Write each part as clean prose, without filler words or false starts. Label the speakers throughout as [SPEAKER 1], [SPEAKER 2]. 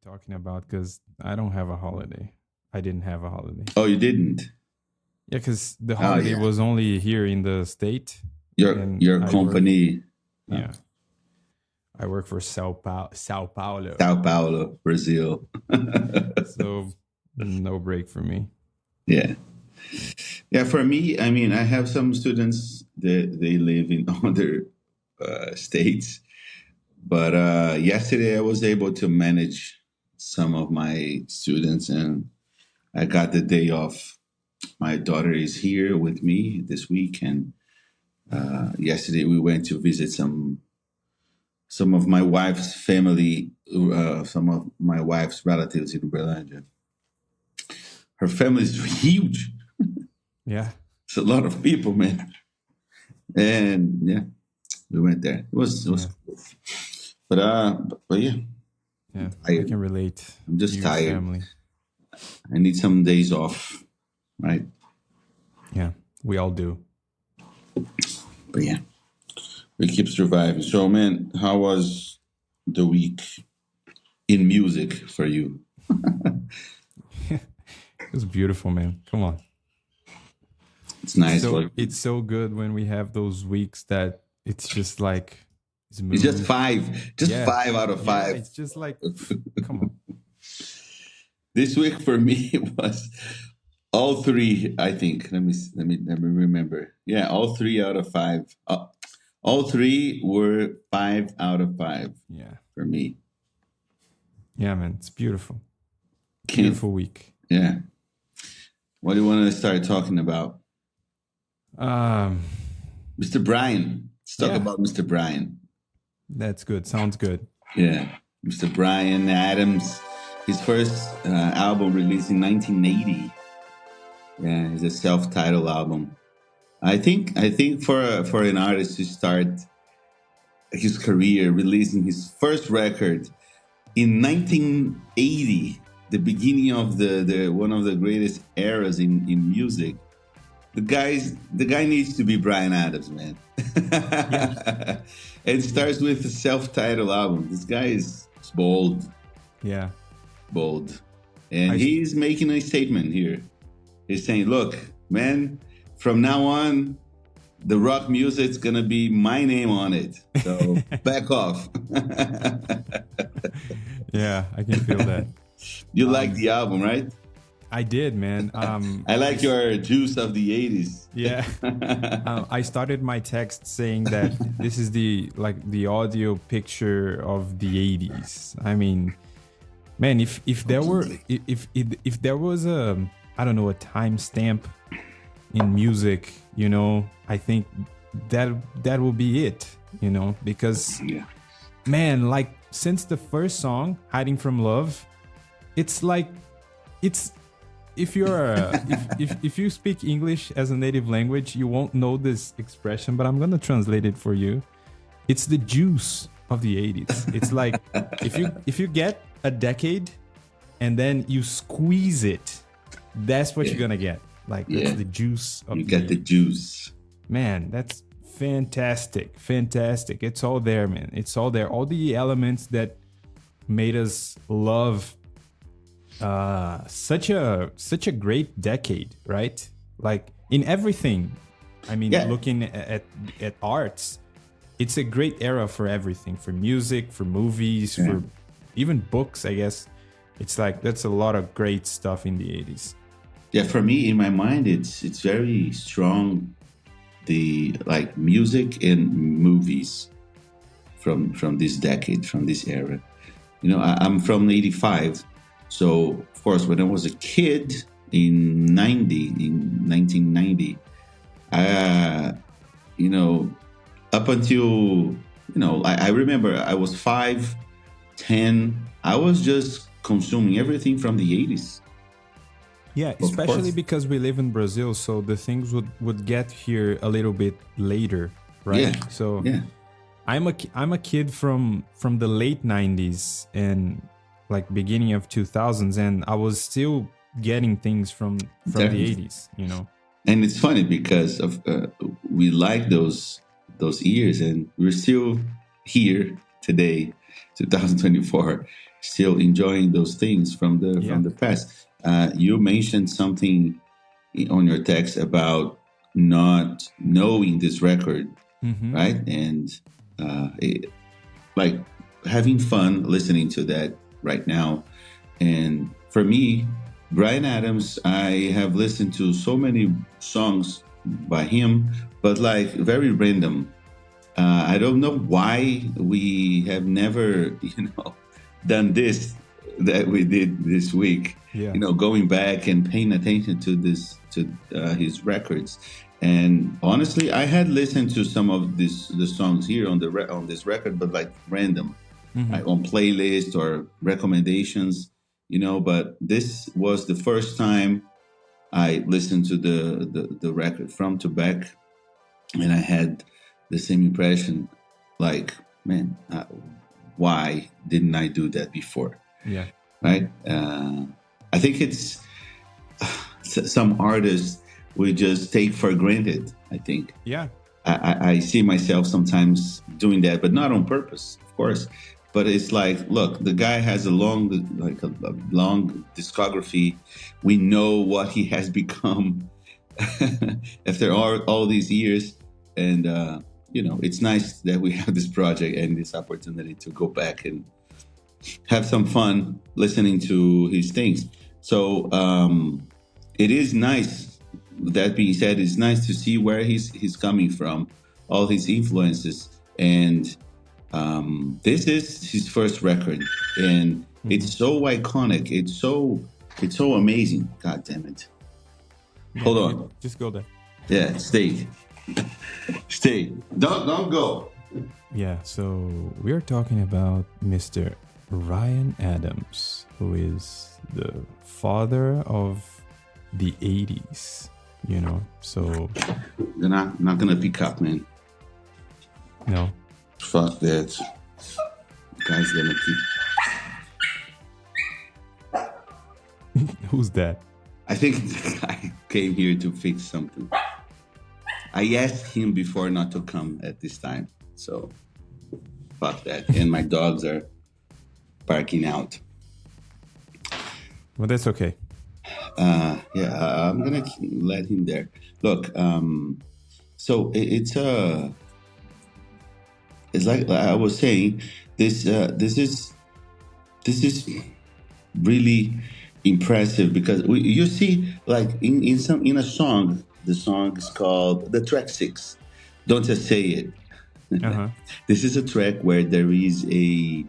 [SPEAKER 1] talking about because I don't have a holiday. I didn't have a holiday.
[SPEAKER 2] Oh, you didn't?
[SPEAKER 1] Yeah, because the
[SPEAKER 2] Oh,
[SPEAKER 1] holiday
[SPEAKER 2] yeah.
[SPEAKER 1] was only here in the state, and
[SPEAKER 2] Your
[SPEAKER 1] I work.
[SPEAKER 2] company, uh,
[SPEAKER 1] Yeah, I work for Sao Paulo,
[SPEAKER 2] Sao Paulo, Brazil.
[SPEAKER 1] so no break for me.
[SPEAKER 2] Yeah. Yeah, for me, I mean, I have some students that they live in other states, but yesterday I was able to manage some of my students and I got the day off. My daughter is here with me this week, and yesterday we went to visit some of my wife's family, some of my wife's relatives in Berlândia. Her family is huge.
[SPEAKER 1] Yeah,
[SPEAKER 2] It's a lot of people, man. And yeah, we went there. It was
[SPEAKER 1] yeah,
[SPEAKER 2] cool. But yeah,
[SPEAKER 1] yeah. I
[SPEAKER 2] tired.
[SPEAKER 1] can relate.
[SPEAKER 2] I'm just
[SPEAKER 1] Huge
[SPEAKER 2] tired.
[SPEAKER 1] family.
[SPEAKER 2] I need some days off, right?
[SPEAKER 1] Yeah, we all do.
[SPEAKER 2] But yeah, we keep surviving. So man, how was the week in music for you?
[SPEAKER 1] It was beautiful, man. Come on.
[SPEAKER 2] It's nice.
[SPEAKER 1] So
[SPEAKER 2] But
[SPEAKER 1] it's so good when we have those weeks that it's just like
[SPEAKER 2] it's
[SPEAKER 1] smooth.
[SPEAKER 2] just
[SPEAKER 1] Yeah,
[SPEAKER 2] five out of
[SPEAKER 1] yeah.
[SPEAKER 2] five.
[SPEAKER 1] It's just like, come on.
[SPEAKER 2] This week for me was all three. I think. Let me remember. Yeah, all three out of five. All three were 5 out of 5
[SPEAKER 1] Yeah,
[SPEAKER 2] for me.
[SPEAKER 1] yeah, man. It's beautiful.
[SPEAKER 2] Can't.
[SPEAKER 1] Beautiful week.
[SPEAKER 2] Yeah. What do you want to start talking about?
[SPEAKER 1] Um,
[SPEAKER 2] Mr. Bryan. Let's talk
[SPEAKER 1] yeah,
[SPEAKER 2] about Mr. Bryan.
[SPEAKER 1] that's good. Sounds good.
[SPEAKER 2] Yeah. Mr. Bryan Adams. His first album released in 1980. Yeah, it's a self-titled album. I think for an artist to start his career releasing his first record in 1980, the beginning of the one of the greatest eras in music. The guy needs to be Bryan Adams, man.
[SPEAKER 1] Yeah,
[SPEAKER 2] It
[SPEAKER 1] yeah,
[SPEAKER 2] starts with a self-titled album. This guy is bold,
[SPEAKER 1] yeah.
[SPEAKER 2] bold, and
[SPEAKER 1] I
[SPEAKER 2] he's making a statement here. He's saying, "Look, man, from now on, the rock music's gonna be my name on it. So back off."
[SPEAKER 1] yeah, I can feel that.
[SPEAKER 2] You like
[SPEAKER 1] Um,
[SPEAKER 2] the album, right?
[SPEAKER 1] I did, man.
[SPEAKER 2] I like your juice of the 80s.
[SPEAKER 1] Yeah. I started my text saying that this is the audio picture of the 80s. I mean, man, if there were
[SPEAKER 2] Absolutely.
[SPEAKER 1] if there was a, I don't know, a timestamp in music, I think that will be it, because
[SPEAKER 2] Yeah.
[SPEAKER 1] man, like since the first song, Hiding from Love, it's like it's if you're if you speak English as a native language, you won't know this expression, but I'm gonna translate it for you. It's the juice of the 80s. It's like if you get a decade and then you squeeze it, that's what
[SPEAKER 2] Yeah.
[SPEAKER 1] you're gonna get. Like that's
[SPEAKER 2] Yeah.
[SPEAKER 1] the juice
[SPEAKER 2] You
[SPEAKER 1] of the
[SPEAKER 2] get the
[SPEAKER 1] 80s.
[SPEAKER 2] juice.
[SPEAKER 1] Man, that's fantastic. Fantastic. It's all there, man. It's all there. All the elements that made us love such a great decade, right? Like in everything. I mean,
[SPEAKER 2] Yeah.
[SPEAKER 1] looking at arts, it's a great era for everything, for music, for movies,
[SPEAKER 2] Yeah.
[SPEAKER 1] for even books, I guess. It's like that's a lot of great stuff in the 80s.
[SPEAKER 2] Yeah, for me, in my mind, it's very strong. The like music and movies from this decade, from this era. I'm from '85, so of course, when I was a kid in 1990, uh, you know, up until I remember I was 5, 10. I was just consuming everything from the '80s,
[SPEAKER 1] Yeah,
[SPEAKER 2] of
[SPEAKER 1] especially
[SPEAKER 2] course.
[SPEAKER 1] because we live in Brazil, so the things would get here a little bit later,
[SPEAKER 2] Yeah,
[SPEAKER 1] right? So
[SPEAKER 2] yeah,
[SPEAKER 1] I'm a kid from the late 90s and like beginning of 2000s, and I was still getting things from the
[SPEAKER 2] definitely.
[SPEAKER 1] 80s.
[SPEAKER 2] And it's funny because of we like those years, and we're still here today, 2024, still enjoying those things
[SPEAKER 1] Yeah.
[SPEAKER 2] from the past. You mentioned something on your text about not knowing this record,
[SPEAKER 1] Mm-hmm.
[SPEAKER 2] right? And like having fun listening to that right now. And for me, Brian Adams, I have listened to so many songs by him, but like very random. I don't know why we have never, done this that we did this week.
[SPEAKER 1] Yeah.
[SPEAKER 2] Going back and paying attention to his records. And honestly, I had listened to some of the songs here on this record, but like random,
[SPEAKER 1] Mm-hmm.
[SPEAKER 2] like on playlist or recommendations. But this was the first time I listened to the record from to back, and I had the same impression. Like, man, why didn't I do that before?
[SPEAKER 1] Yeah.
[SPEAKER 2] Right? I think it's some artists we just take for granted. I think
[SPEAKER 1] Yeah.
[SPEAKER 2] I see myself sometimes doing that, but not on purpose, of course. But it's like, look, the guy has a long discography. We know what he has become after all these years, and it's nice that we have this project and this opportunity to go back and have some fun listening to his things. So it is nice. That being said, it's nice to see where he's coming from, all his influences, and this is his first record, and
[SPEAKER 1] Mm-hmm.
[SPEAKER 2] it's so iconic. It's so amazing. God damn it!
[SPEAKER 1] Yeah.
[SPEAKER 2] Hold
[SPEAKER 1] You
[SPEAKER 2] on.
[SPEAKER 1] just go there.
[SPEAKER 2] Yeah, stay. Don't go.
[SPEAKER 1] Yeah. So we are talking about Mr. Ryan Adams, who is the father of the 80s, So,
[SPEAKER 2] They're not gonna pick up, man.
[SPEAKER 1] no.
[SPEAKER 2] Fuck that. Guy's gonna keep.
[SPEAKER 1] Who's that?
[SPEAKER 2] I think the guy came here to fix something. I asked him before not to come at this time, so fuck that. And my dogs are barking out.
[SPEAKER 1] Well, that's okay.
[SPEAKER 2] Yeah, I'm gonna let him there. Look, so it's like I was saying, this is really impressive because you see, like in a song, the song is called the track 6. Don't just say it.
[SPEAKER 1] Uh-huh.
[SPEAKER 2] This is a track where there is a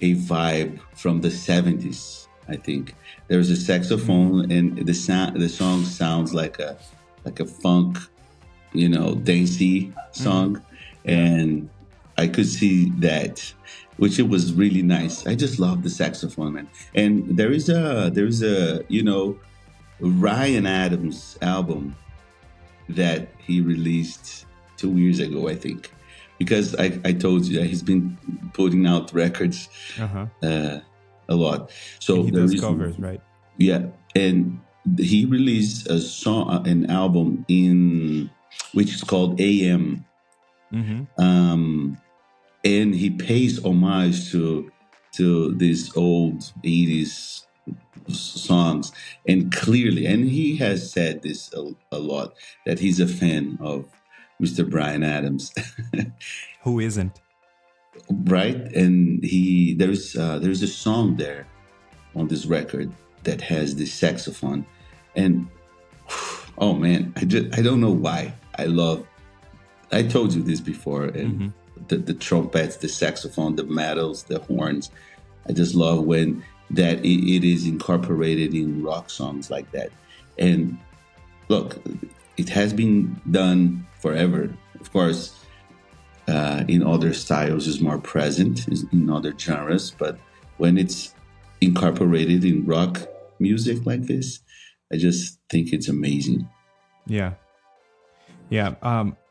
[SPEAKER 2] vibe from the 70s. I think there's a saxophone, and the song sounds like a funk, dancey song, and I could see that, which it was really nice. I just love the saxophone, man. And there's a Ryan Adams album that he released 2 years ago, I think, because I told you that he's been putting out records
[SPEAKER 1] Uh-huh.
[SPEAKER 2] a lot. So
[SPEAKER 1] And he
[SPEAKER 2] there
[SPEAKER 1] does
[SPEAKER 2] is,
[SPEAKER 1] covers, right?
[SPEAKER 2] yeah, and he released an album in which is called AM,
[SPEAKER 1] Mm-hmm.
[SPEAKER 2] and he pays homage to these old 80s songs, and clearly, and he has said this a lot, that he's a fan of Mr. Bryan Adams.
[SPEAKER 1] Who isn't?
[SPEAKER 2] Right? And there's a song there on this record that has this saxophone, and oh man, I don't know why I told you this before, and the trumpets, the saxophone, the metals, the horns. I just love when that it is incorporated in rock songs like that. And look, it has been done forever. Of course, in other styles is more present in other genres, but when it's incorporated in rock music like this, I just think it's amazing.
[SPEAKER 1] Yeah. Yeah.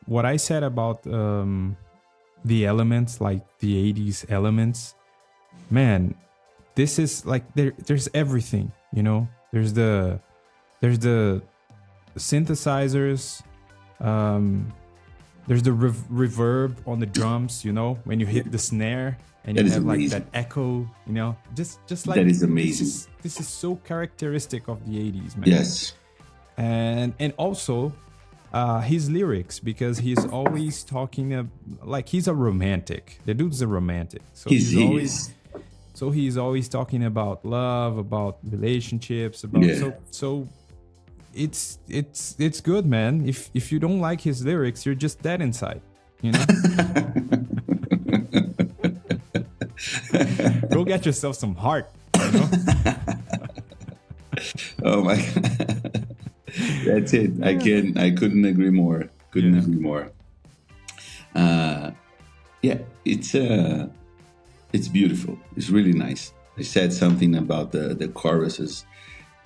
[SPEAKER 1] What I said about the elements, like the 80s elements, man, this is like there's everything, There's the synthesizers, There's the reverb on the drums, you know, when you hit the snare and
[SPEAKER 2] That
[SPEAKER 1] you
[SPEAKER 2] is
[SPEAKER 1] have like that
[SPEAKER 2] amazing.
[SPEAKER 1] echo, you know, just like
[SPEAKER 2] That is amazing.
[SPEAKER 1] this is so characteristic of the 80s, man.
[SPEAKER 2] Yes.
[SPEAKER 1] And also his lyrics, because he's always talking like he's a romantic. The dude's a romantic, so
[SPEAKER 2] He is.
[SPEAKER 1] he's always talking about love, about relationships, about
[SPEAKER 2] Yeah.
[SPEAKER 1] so it's good, man. If you don't like his lyrics, you're just dead inside, you know. Go get yourself some heart, you know.
[SPEAKER 2] Oh my God. That's it. I couldn't agree more. Couldn't agree more. Yeah, it's beautiful. It's really nice. I said something about the choruses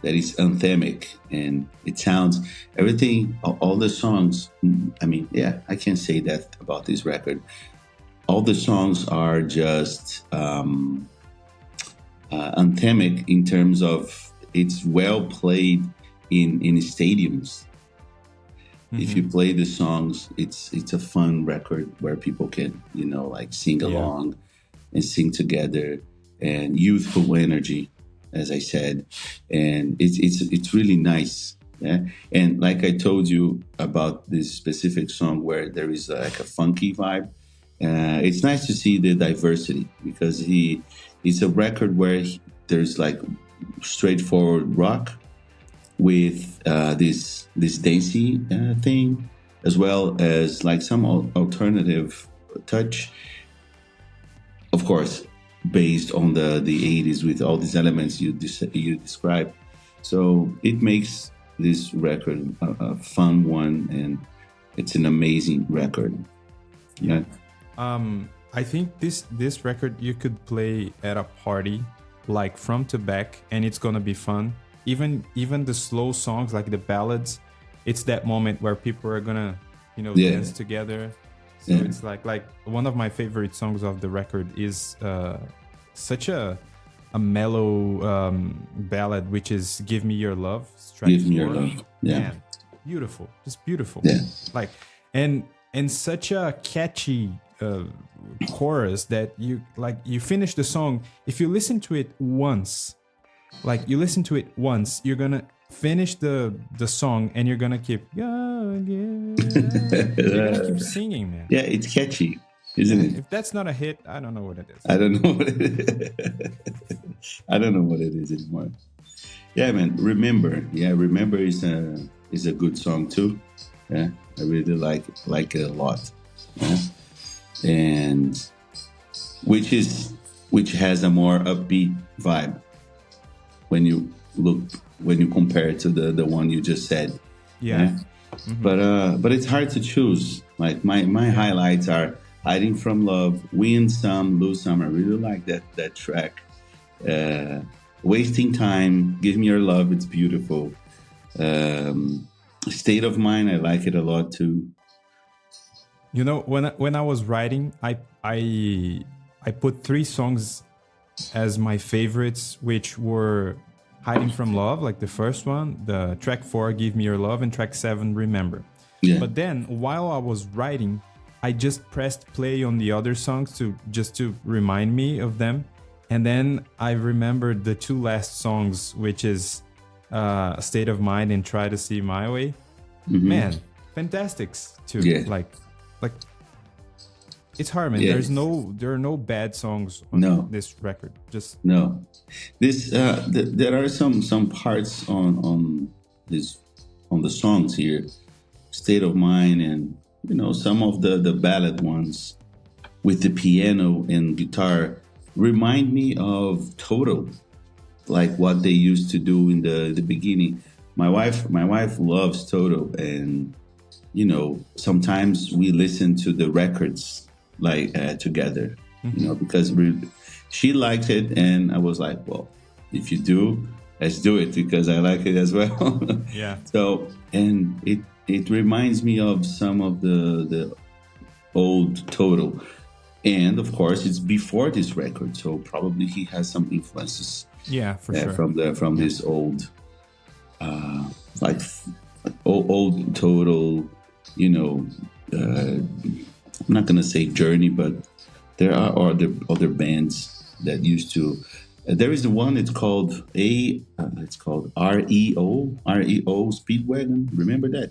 [SPEAKER 2] that is anthemic, and it sounds everything. All the songs. I mean, yeah, I can say that about this record. All the songs are just anthemic in terms of it's well played in stadiums. If you play the songs, it's a fun record where people can, you know, like sing along and sing together, and youthful energy, as I said, and it's really nice. Yeah, and like I told you about this specific song where there is like a funky vibe. It's nice to see the diversity, because it's a record where there's like straightforward rock with this dancey thing, as well as like some alternative touch, of course, based on the 80s with all these elements you described. So it makes this record a fun one, and it's an amazing record. Yeah.
[SPEAKER 1] I think this record you could play at a party, like front to back, and it's gonna be fun. Even the slow songs, like the ballads, it's that moment where people are gonna, you know, dance together. So it's like one of my favorite songs of the record is such a mellow ballad, which is "Give Me Your Love."
[SPEAKER 2] Give Me Your Love. Yeah.
[SPEAKER 1] Man, beautiful, just beautiful.
[SPEAKER 2] Yeah.
[SPEAKER 1] Like and such a catchy chorus that you finish the song. If you listen to it once, you're gonna finish the song, and you're gonna keep you're gonna keep singing, man.
[SPEAKER 2] Yeah, it's catchy, isn't it?
[SPEAKER 1] If that's not a hit, I don't know what it is.
[SPEAKER 2] I don't know what it is. I don't know what it is anymore. Yeah, man. Remember. Yeah, Remember is a good song too. Yeah, I really like it a lot. Yeah? And which has a more upbeat vibe when you compare it to the one you just said.
[SPEAKER 1] Yeah.
[SPEAKER 2] But it's hard to choose. Like my highlights are "Hiding from Love," "Win Some, Lose Some." I really like that track. "Wasting Time," "Give Me Your Love," it's beautiful. "State of Mind," I like it a lot too.
[SPEAKER 1] You know, when I was writing, I put 3 songs as my favorites, which were "Hiding from Love," like the first one, the track 4, "Give Me Your Love," and track 7, "Remember."
[SPEAKER 2] Yeah.
[SPEAKER 1] But then while I was writing, I just pressed play on the other songs to remind me of them. And then I remembered the 2 last songs, which is "State of Mind" and "Try to See My Way." Man, fantastics too.
[SPEAKER 2] Yeah.
[SPEAKER 1] Like it's hard, man.
[SPEAKER 2] Yeah.
[SPEAKER 1] There are no bad songs on this record. Just
[SPEAKER 2] No, this there are some parts on the songs here, "State of Mind," and you know some of the ballad ones with the piano and guitar remind me of Toto, like what they used to do in the beginning. My wife loves Toto, and you know sometimes we listen to the records like together, you know, because she likes it, and I was like, well, if you do, let's do it, because I like it as well.
[SPEAKER 1] yeah.
[SPEAKER 2] So, and it reminds me of some of the old Toto, and of course it's before this record, so probably he has some influences.
[SPEAKER 1] Yeah, for sure.
[SPEAKER 2] From this old, like old Toto, you know, I'm not gonna say journey, but there are other bands that used to. There is the one. It's called It's called REO Speedwagon. Remember that?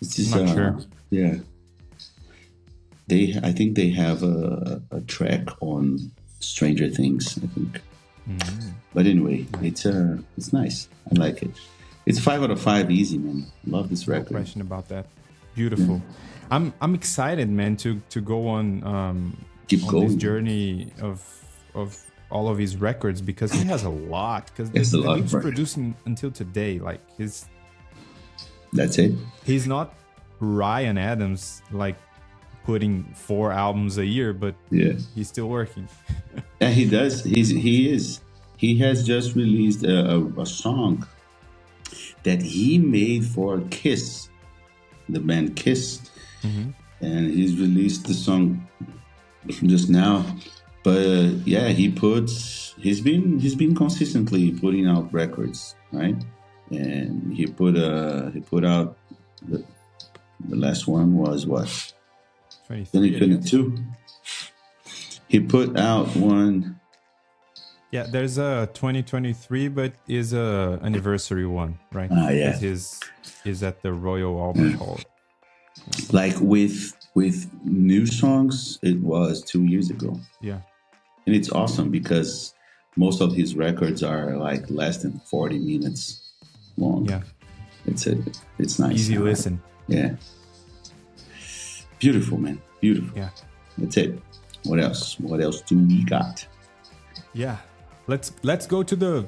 [SPEAKER 2] It's
[SPEAKER 1] I'm
[SPEAKER 2] just
[SPEAKER 1] not sure.
[SPEAKER 2] yeah. I think they have a track on Stranger Things. I think. But anyway, it's nice. I like it. It's 5 out of 5 easy, man. Love this
[SPEAKER 1] No
[SPEAKER 2] record.
[SPEAKER 1] question about that. Beautiful. I'm excited, man, to go on
[SPEAKER 2] Keep
[SPEAKER 1] on
[SPEAKER 2] going.
[SPEAKER 1] this journey of all of his records, because he has a lot. Because
[SPEAKER 2] It's a
[SPEAKER 1] the
[SPEAKER 2] lot,
[SPEAKER 1] dude's
[SPEAKER 2] right?
[SPEAKER 1] producing until today. Like
[SPEAKER 2] That's it.
[SPEAKER 1] he's not Ryan Adams, like putting 4 albums a year, but
[SPEAKER 2] Yeah.
[SPEAKER 1] he's still working.
[SPEAKER 2] And he does. He is. He has just released a song that he made for Kiss, the band Kiss, and he's released the song just now. But yeah, he's been consistently putting out records, right? And he put out the last one was what
[SPEAKER 1] 23, I guess.
[SPEAKER 2] 2022. He put out one.
[SPEAKER 1] Yeah, there's a 2023, but is a anniversary one, right?
[SPEAKER 2] Yeah.
[SPEAKER 1] Because is at the Royal Albert Hall.
[SPEAKER 2] Like with new songs, it was 2 years ago,
[SPEAKER 1] Yeah.
[SPEAKER 2] and it's awesome because most of his records are like less than 40 minutes long.
[SPEAKER 1] Yeah.
[SPEAKER 2] It's nice.
[SPEAKER 1] Easy listen.
[SPEAKER 2] Yeah. Beautiful, man. Beautiful.
[SPEAKER 1] Yeah.
[SPEAKER 2] That's it. What else? What else do we got?
[SPEAKER 1] Yeah. Let's go to the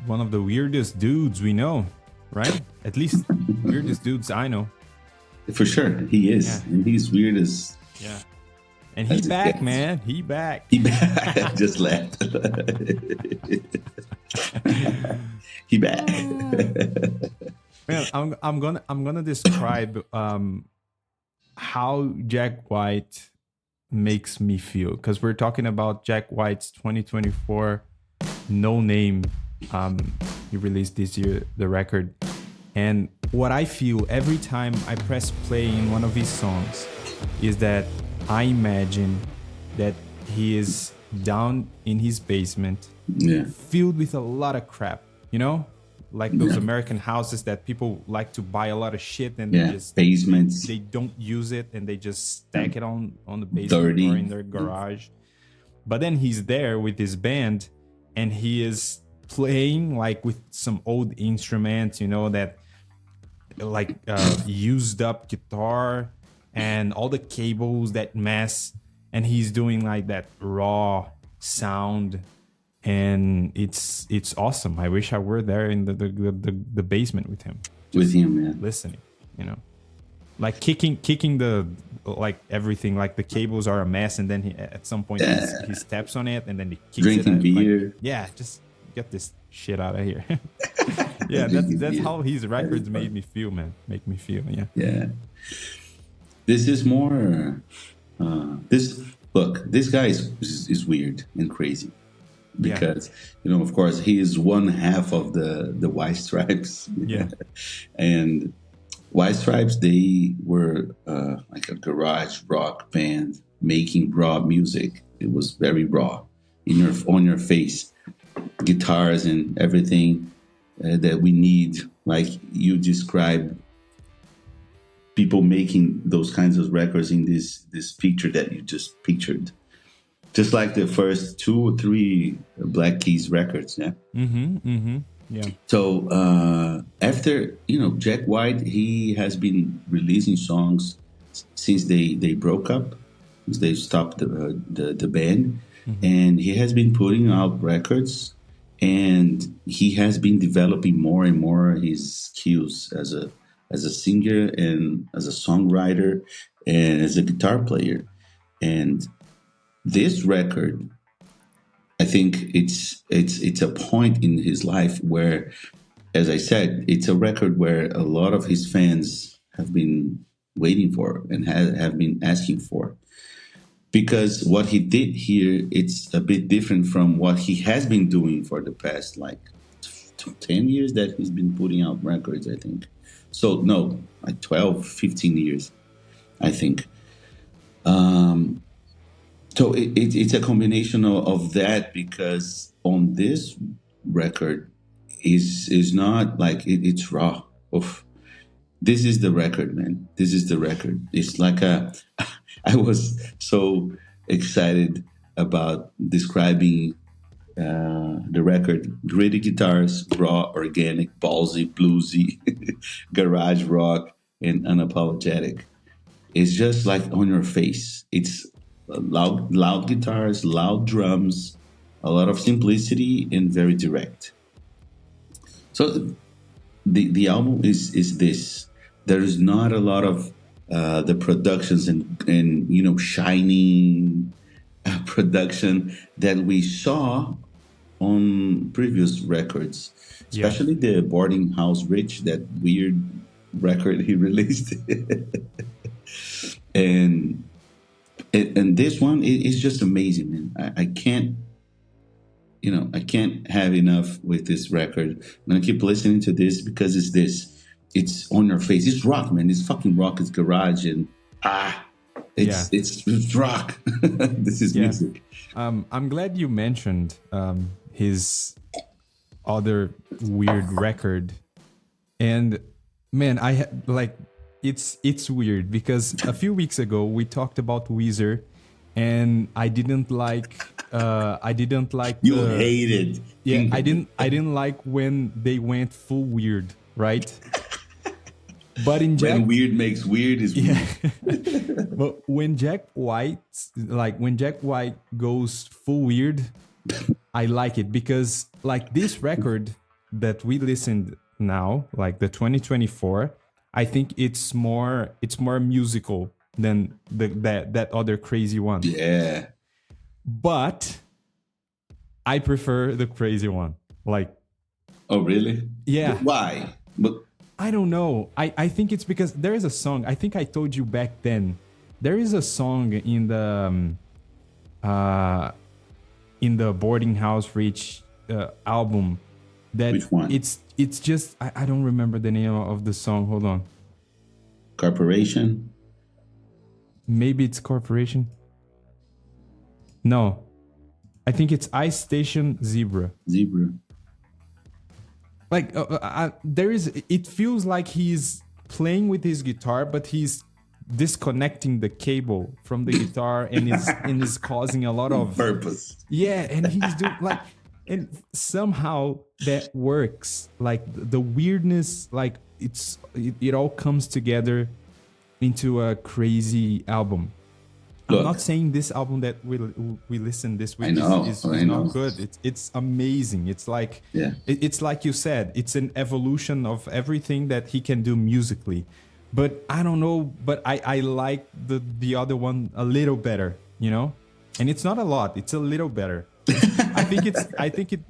[SPEAKER 1] one of the weirdest dudes we know, right? At least weirdest dudes I know.
[SPEAKER 2] For sure, he is,
[SPEAKER 1] Yeah.
[SPEAKER 2] and he's weird as.
[SPEAKER 1] Yeah. And he
[SPEAKER 2] As it
[SPEAKER 1] back,
[SPEAKER 2] gets.
[SPEAKER 1] man. He back.
[SPEAKER 2] He just left. He back.
[SPEAKER 1] Man, I'm gonna describe how Jack White makes me feel, because we're talking about Jack White's 2024 No Name. He released this year the record, and what I feel every time I press play in one of his songs is that I imagine that he is down in his basement,
[SPEAKER 2] Yeah.
[SPEAKER 1] filled with a lot of crap, you know, like those American houses that people like to buy a lot of shit and
[SPEAKER 2] Yeah.
[SPEAKER 1] they just
[SPEAKER 2] Basements.
[SPEAKER 1] they don't use it and they just stack it on the basement
[SPEAKER 2] Dirty.
[SPEAKER 1] or in their garage. But then he's there with his band and he is playing like with some old instruments, you know, that like used up guitar and all the cables, that mess, and he's doing like that raw sound, and it's awesome. I wish I were there in the basement with him,
[SPEAKER 2] With him, man.
[SPEAKER 1] listening, you know, like kicking the like everything, like the cables are a mess, and then he at some point he steps on it and then he kicks
[SPEAKER 2] Drinking
[SPEAKER 1] it out,
[SPEAKER 2] beer.
[SPEAKER 1] like, yeah, just get this shit out of here. Yeah, that's how his records made me feel, man. Make me feel, yeah.
[SPEAKER 2] Yeah. This is more. This guy is weird and crazy because of course he is one half of the White Stripes.
[SPEAKER 1] Yeah.
[SPEAKER 2] And White Stripes, they were like a garage rock band making raw music. It was very raw, on your face, guitars and everything that we need. Like you described, people making those kinds of records in this picture that you just pictured, just like the first 2 or 3 Black Keys records. Yeah.
[SPEAKER 1] Yeah.
[SPEAKER 2] So after Jack White, he has been releasing songs since they broke up, since they stopped the band, and he has been putting out records, and he has been developing more and more his skills as a singer and as a songwriter and as a guitar player. And this record, I think it's a point in his life where, as I said, it's a record where a lot of his fans have been waiting for and have been asking for. Because what he did here, it's a bit different from what he has been doing for the past, like, 10 years that he's been putting out records, I think. So, no, like 12, 15 years. I think. Um, so it's a combination of that, because on this record is not like it's raw. Oof. This is the record, man. This is the record. It's like a. I was so excited about describing the record: gritty guitars, raw, organic, ballsy, bluesy, garage rock, and unapologetic. It's just like on your face. It's loud guitars, loud drums, a lot of simplicity, and very direct. So the album is this. There is not a lot of the productions and shining production that we saw on previous records,
[SPEAKER 1] Yeah.
[SPEAKER 2] especially the Boarding House Rich, that weird record he released. and and this one is just amazing, man. I can't, I can't have enough with this record. I'm gonna keep listening to this because it's this. It's on your face. It's rock, man. It's fucking rock. It's garage, and ah,
[SPEAKER 1] Yeah.
[SPEAKER 2] it's rock. This is
[SPEAKER 1] Yeah.
[SPEAKER 2] music.
[SPEAKER 1] I'm glad you mentioned his other weird record. And man, like it's weird because a few weeks ago we talked about Weezer, and I didn't like
[SPEAKER 2] You
[SPEAKER 1] the
[SPEAKER 2] hate it.
[SPEAKER 1] yeah, I didn't like when they went full weird, right? But in Jack
[SPEAKER 2] When weird makes weird is weird.
[SPEAKER 1] yeah. But when Jack White goes full weird, I like it because like this record that we listened now, like the 2024, I think it's more musical than that other crazy one.
[SPEAKER 2] Yeah.
[SPEAKER 1] But I prefer the crazy one. Like,
[SPEAKER 2] Oh, really?
[SPEAKER 1] yeah,
[SPEAKER 2] But why? But
[SPEAKER 1] I don't know. I think it's because there is a song. I think I told you back then. There is a song uh in the Boarding House Rich album that
[SPEAKER 2] which one?
[SPEAKER 1] it's just I don't remember the name of the song. Hold on.
[SPEAKER 2] Corporation?
[SPEAKER 1] Maybe it's Corporation. No, I think it's Ice Station Zebra.
[SPEAKER 2] Zebra?
[SPEAKER 1] Like there is. It feels like he's playing with his guitar, but he's disconnecting the cable from the guitar and is causing a lot of
[SPEAKER 2] Purpose.
[SPEAKER 1] yeah, and he's doing like, and somehow that works. Like the weirdness, like it all comes together into a crazy album. I'm
[SPEAKER 2] Look,
[SPEAKER 1] not saying this album that we listened this week
[SPEAKER 2] know,
[SPEAKER 1] is
[SPEAKER 2] I know.
[SPEAKER 1] not good. It's amazing. It's like
[SPEAKER 2] Yeah.
[SPEAKER 1] it's like you said. It's an evolution of everything that he can do musically. But I don't know. But I like the other one a little better. And it's not a lot. It's a little better.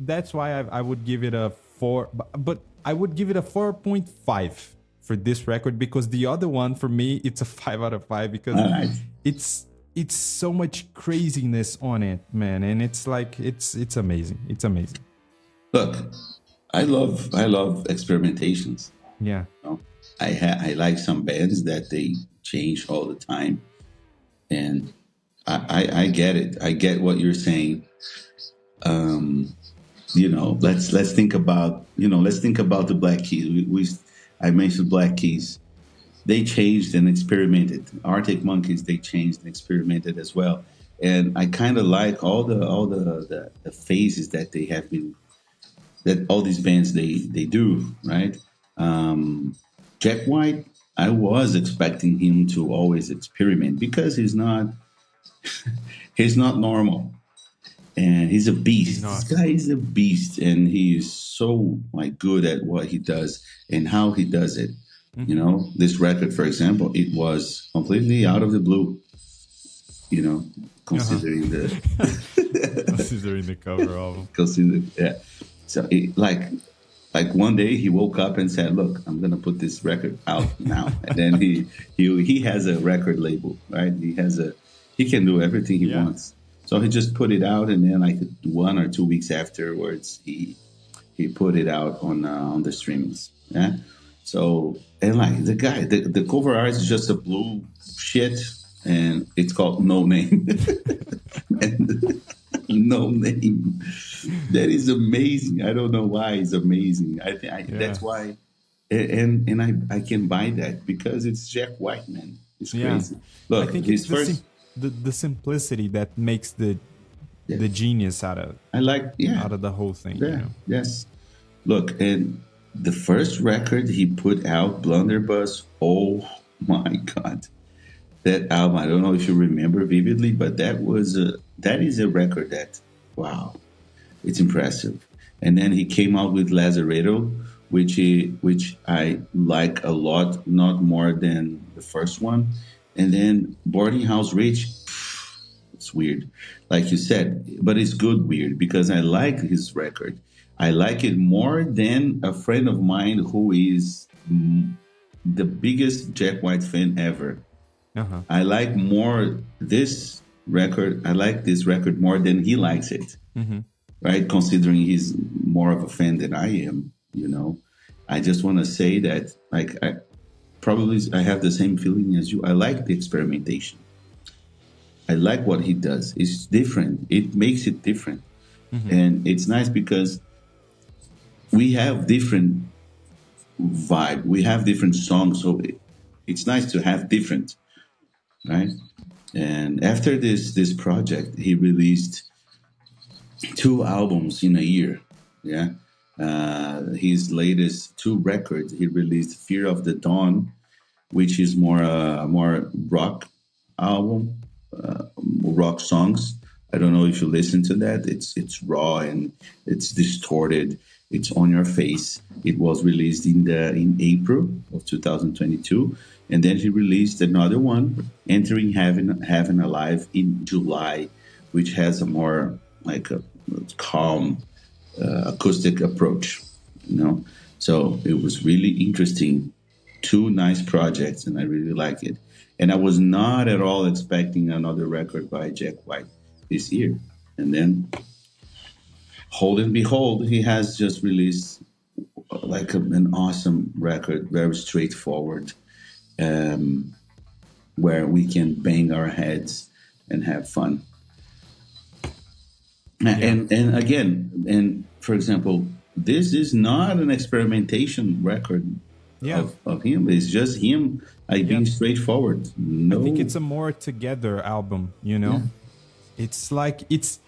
[SPEAKER 1] That's why I would give it a 4. But I would give it a 4.5 for this record because the other one for me it's a 5 out of 5 because
[SPEAKER 2] All right.
[SPEAKER 1] it's so much craziness on it, man, and it's like it's amazing. It's amazing.
[SPEAKER 2] Look, I love experimentations.
[SPEAKER 1] Yeah.
[SPEAKER 2] You know? I like some bands that they change all the time, and I get it. I get what you're saying. Let's think about the Black Keys. I mentioned Black Keys. They changed and experimented. Arctic Monkeys, they changed and experimented as well. And I kind of like all the phases that they have been, that all these bands they do, right? Jack White, I was expecting him to always experiment because he's not normal, and he's a beast. This guy is a beast, and he is so like good at what he does and how he does it. This record, for example, it was completely out of the blue. Considering
[SPEAKER 1] Considering the cover album.
[SPEAKER 2] yeah. So like one day he woke up and said, "Look, I'm gonna put this record out now." And then he has a record label, right? He can do everything he wants. So he just put it out, and then like 1 or 2 weeks afterwards, he put it out on the streamings. Yeah. So, and like the guy, the cover art is just a blue shit, and it's called No Name. And No Name. That is amazing. I don't know why it's amazing. I think
[SPEAKER 1] Yeah.
[SPEAKER 2] that's why, and I can buy that because it's Jack White, man. It's
[SPEAKER 1] Yeah.
[SPEAKER 2] crazy.
[SPEAKER 1] I
[SPEAKER 2] Look,
[SPEAKER 1] think it's
[SPEAKER 2] his first,
[SPEAKER 1] the simplicity that makes
[SPEAKER 2] yeah,
[SPEAKER 1] the genius
[SPEAKER 2] I like, yeah,
[SPEAKER 1] out of the whole thing, you
[SPEAKER 2] yeah,
[SPEAKER 1] know.
[SPEAKER 2] yes. Look, and the first record he put out, Blunderbuss. Oh my God, that album! I don't know if you remember vividly, but that is a record that, wow, it's impressive. And then he came out with Lazaretto, which I like a lot, not more than the first one. And then Boarding House Rich, it's weird, like you said, but it's good weird because I like his record. I like it more than a friend of mine who is the biggest Jack White fan ever.
[SPEAKER 1] Uh-huh.
[SPEAKER 2] I like more this record. I like this record more than he likes it,
[SPEAKER 1] Mm-hmm.
[SPEAKER 2] right? Considering he's more of a fan than I am, you know. I just want to say that, like, I have the same feeling as you. I like the experimentation. I like what he does. It's different. It makes it different,
[SPEAKER 1] Mm-hmm.
[SPEAKER 2] and it's nice because we have different vibe. We have different songs, so it's nice to have different, right? And after this project, he released two albums in a year. Yeah. His latest two records, he released Fear of the Dawn, which is more rock album, rock songs. I don't know if you listen to that. It's raw and it's distorted. It's on your face. It was released in April of 2022, and then he released another one, Entering Heaven Alive, in July, which has a more like a calm acoustic approach. You know, so it was really interesting. Two nice projects, and I really like it. And I was not at all expecting another record by Jack White this year. And then, hold and behold, he has just released an awesome record, very straightforward, um, where we can bang our heads and have fun.
[SPEAKER 1] Yeah.
[SPEAKER 2] And again, and for example, this is not an experimentation record
[SPEAKER 1] Yeah.
[SPEAKER 2] of him. It's just him like
[SPEAKER 1] Yeah.
[SPEAKER 2] being straightforward.
[SPEAKER 1] I think
[SPEAKER 2] No,
[SPEAKER 1] it's a more together album, you
[SPEAKER 2] yeah,
[SPEAKER 1] know? It's like it's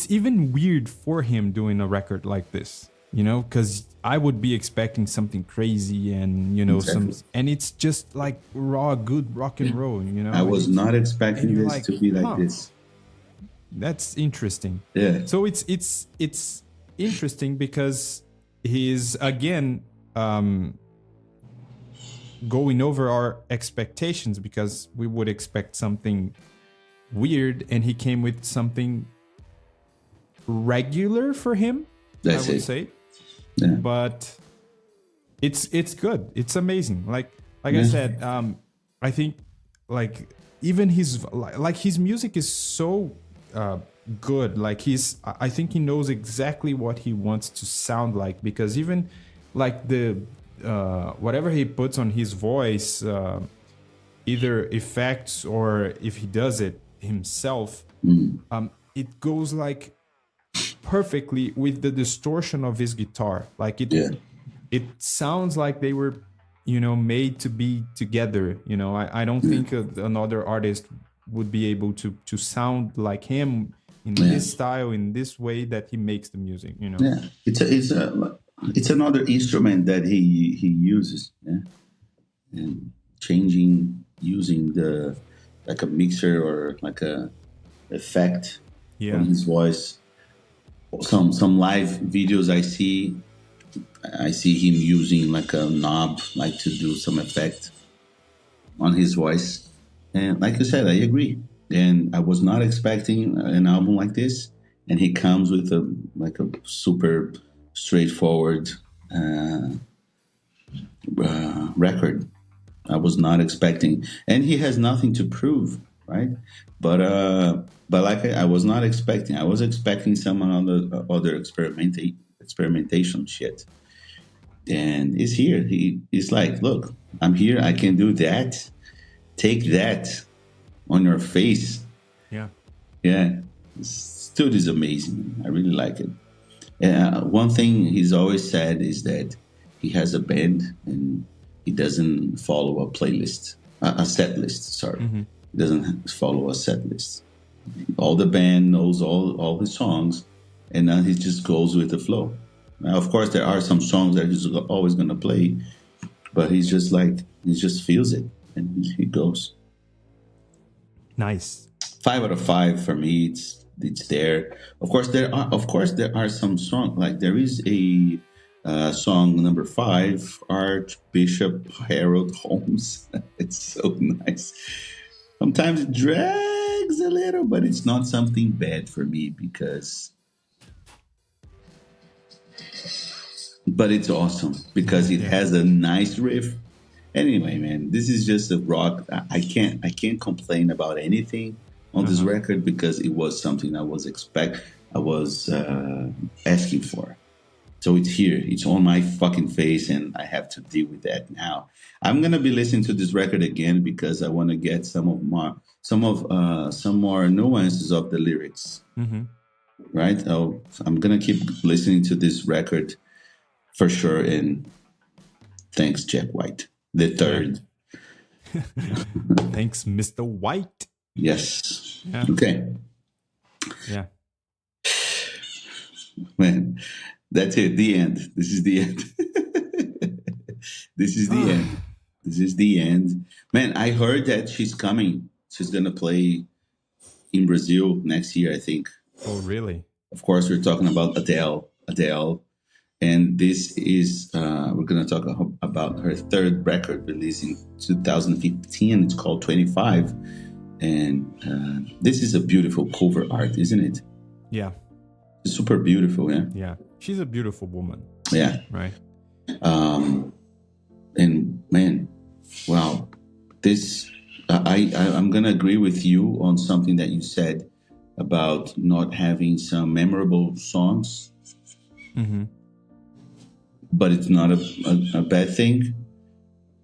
[SPEAKER 1] even weird for him doing a record like this, you know, because I would be expecting something crazy and you know some,
[SPEAKER 2] exactly.
[SPEAKER 1] and it's just like raw good rock and roll, you
[SPEAKER 2] I
[SPEAKER 1] know,
[SPEAKER 2] was not
[SPEAKER 1] and
[SPEAKER 2] expecting
[SPEAKER 1] you're
[SPEAKER 2] this
[SPEAKER 1] like,
[SPEAKER 2] to be like
[SPEAKER 1] huh,
[SPEAKER 2] this.
[SPEAKER 1] that's interesting.
[SPEAKER 2] Yeah,
[SPEAKER 1] So it's interesting because he's again um going over our expectations because we would expect something weird and he came with something regular for him, I
[SPEAKER 2] that's
[SPEAKER 1] would
[SPEAKER 2] it.
[SPEAKER 1] say.
[SPEAKER 2] Yeah,
[SPEAKER 1] But it's good. It's amazing. Like I
[SPEAKER 2] yeah,
[SPEAKER 1] said, I think like even like his music is so uh, good. Like I think he knows exactly what he wants to sound like because even like the whatever he puts on his voice, either effects or if he does it himself, it goes like perfectly with the distortion of his guitar. Like
[SPEAKER 2] yeah,
[SPEAKER 1] it sounds like they were, you know, made to be together. You know, I don't
[SPEAKER 2] yeah,
[SPEAKER 1] think another artist would be able to sound like him in
[SPEAKER 2] yeah.
[SPEAKER 1] this style, in this way that he makes the music. You know.
[SPEAKER 2] Yeah. It's another instrument that he uses. Yeah, and changing using the like a mixer or like a effect on
[SPEAKER 1] Yeah.
[SPEAKER 2] his voice. Some live videos I see him using like a knob, like to do some effect on his voice. And like I said, I agree. And I was not expecting an album like this. And he comes with a super straightforward uh, record. I was not expecting, and he has nothing to prove, right? But like I was not expecting. I was expecting some other experimentation shit. and he's here. He's like, look, I'm here. I can do that. Take that on your face.
[SPEAKER 1] Yeah.
[SPEAKER 2] Yeah, this dude is amazing. I really like it. One thing he's always said is that he has a band and he doesn't follow a playlist, a set list. Sorry,
[SPEAKER 1] Mm-hmm.
[SPEAKER 2] he doesn't follow a set list. All the band knows all his songs, and then he just goes with the flow. Now, of course, there are some songs that he's always going to play, but he's just like he just feels it and he goes.
[SPEAKER 1] Nice.
[SPEAKER 2] 5 out of 5 for me. It's there. Of course there are some songs like there is a song number 5, Archbishop Harold Holmes. It's so nice. Sometimes it drags a little, but it's not something bad for me but it's awesome because it
[SPEAKER 1] Yeah.
[SPEAKER 2] has a nice riff. Anyway, man, this is just a rock. I can't complain about anything on this record because it was something I was asking for. So it's here. It's on my fucking face, and I have to deal with that now. I'm gonna be listening to this record again because I want to get some more nuances of the lyrics.
[SPEAKER 1] Mm-hmm.
[SPEAKER 2] Right? I'm gonna keep listening to this record for sure. And thanks, Jack White, the third.
[SPEAKER 1] Thanks, Mr. White.
[SPEAKER 2] Yes.
[SPEAKER 1] Yeah.
[SPEAKER 2] Okay,
[SPEAKER 1] Yeah.
[SPEAKER 2] man. That's it. The end. This is the end. This is the end. This is the end. Man, I heard that she's coming. She's gonna play in Brazil next year, I think.
[SPEAKER 1] Oh, really?
[SPEAKER 2] Of course, we're talking about Adele. Adele. And this is, we're going to talk about her third record released in 2015. It's called 25. And this is a beautiful cover art, isn't it?
[SPEAKER 1] Yeah.
[SPEAKER 2] It's super beautiful, yeah?
[SPEAKER 1] Yeah. She's a beautiful woman.
[SPEAKER 2] Yeah.
[SPEAKER 1] Right.
[SPEAKER 2] And man, wow. This, I'm going to agree with you on something that you said about not having some memorable songs.
[SPEAKER 1] Mm-hmm.
[SPEAKER 2] But it's not a bad thing.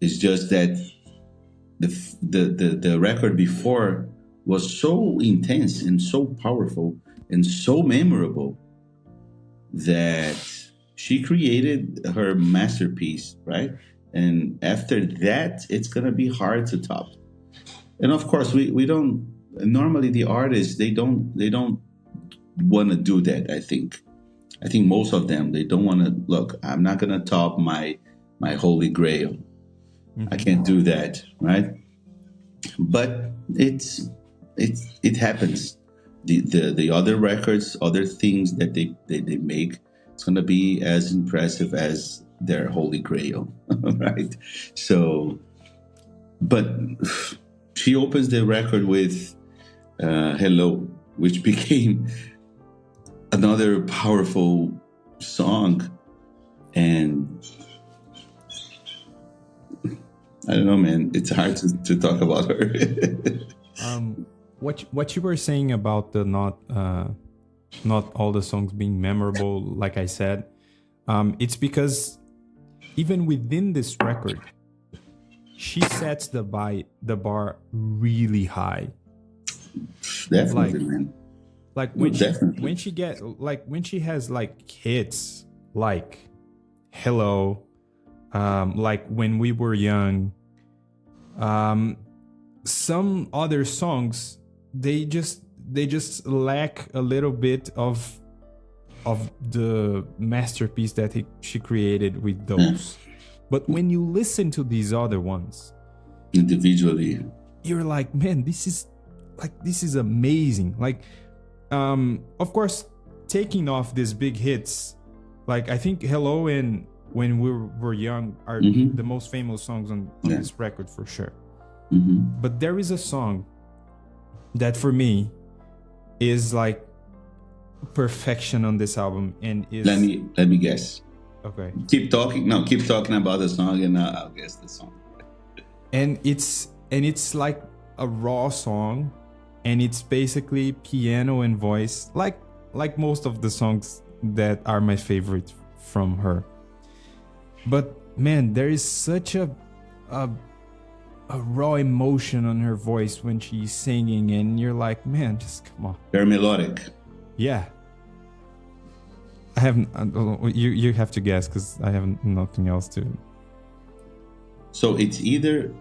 [SPEAKER 2] It's just that the record before was so intense and so powerful and so memorable that she created her masterpiece, right? And after that, it's gonna be hard to top. And of course, we don't normally the artists they don't want to do that. I think most of them they don't want to look. I'm not gonna top my holy grail. Mm-hmm. I can't do that, right? But it happens. The other records, other things that they make, it's gonna be as impressive as their holy grail, right? So, but she opens the record with "Hello," which became another powerful song. And I don't know, man, it's hard to talk about her.
[SPEAKER 1] What you were saying about the not all the songs being memorable, like I said, it's because even within this record, she sets the bar really high.
[SPEAKER 2] Definitely, man.
[SPEAKER 1] Like when she has like hits like "Hello," like "When We Were Young," some other songs they just lack a little bit of the masterpiece that she created with those. But when you listen to these other ones
[SPEAKER 2] individually,
[SPEAKER 1] you're like, man, this is amazing. Like, of course, taking off these big hits, like I think "Hello" and "When We Were Young" are the most famous songs on this record for sure.
[SPEAKER 2] Mm-hmm.
[SPEAKER 1] But there is a song that for me is like perfection on this album, and is
[SPEAKER 2] let me guess.
[SPEAKER 1] Okay.
[SPEAKER 2] Keep talking about the song, and I'll guess the song.
[SPEAKER 1] And it's like a raw song, and it's basically piano and voice, like most of the songs that are my favorite from her. But man, there is such a a raw emotion on her voice when she's singing, and you're like, man, just come on.
[SPEAKER 2] Very melodic.
[SPEAKER 1] Yeah. I haven't. You have to guess because I have nothing else to.
[SPEAKER 2] So it's either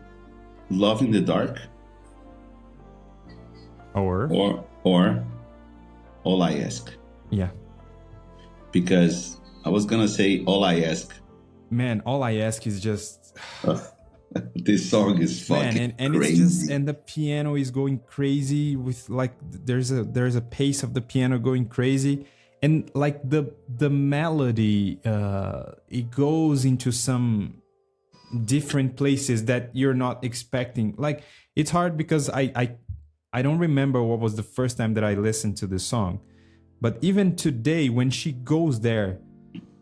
[SPEAKER 2] Love in the Dark
[SPEAKER 1] Or
[SPEAKER 2] All I Ask.
[SPEAKER 1] Yeah.
[SPEAKER 2] Because I was gonna say All I Ask.
[SPEAKER 1] Man, All I Ask is just.
[SPEAKER 2] This song is fucking
[SPEAKER 1] and
[SPEAKER 2] crazy.
[SPEAKER 1] It's just, and the piano is going crazy with like there's a pace of the piano going crazy, and like the melody it goes into some different places that you're not expecting. Like it's hard because I don't remember what was the first time that I listened to this song, but even today when she goes there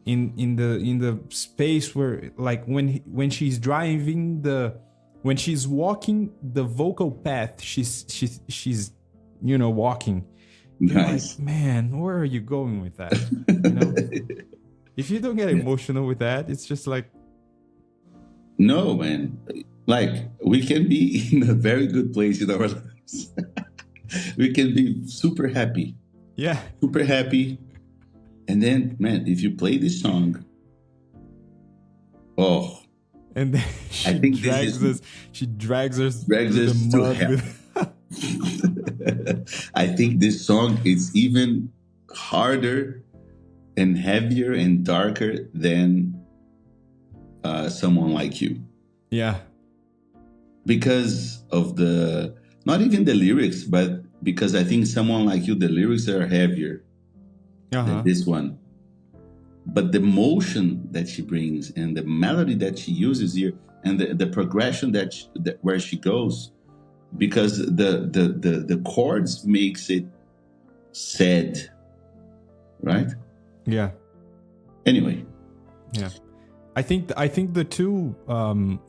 [SPEAKER 1] in the space where like when she's driving when she's walking the vocal path she's walking.
[SPEAKER 2] Nice.
[SPEAKER 1] Like, man, where are you going with that? You know? If you don't get emotional with that, it's just like,
[SPEAKER 2] no, man. Like we can be in a very good place in our lives. We can be super happy.
[SPEAKER 1] Yeah.
[SPEAKER 2] Super happy. And then, man, if you play this song,
[SPEAKER 1] and then she drags us through the mud
[SPEAKER 2] I think this song is even harder and heavier and darker than Someone Like You.
[SPEAKER 1] Yeah.
[SPEAKER 2] Because of not even the lyrics, but because I think Someone Like You, the lyrics are heavier. Than this one, but the motion that she brings and the melody that she uses here and the progression that where she goes, because the chords makes it sad, right?
[SPEAKER 1] Yeah.
[SPEAKER 2] Anyway.
[SPEAKER 1] Yeah. I think the two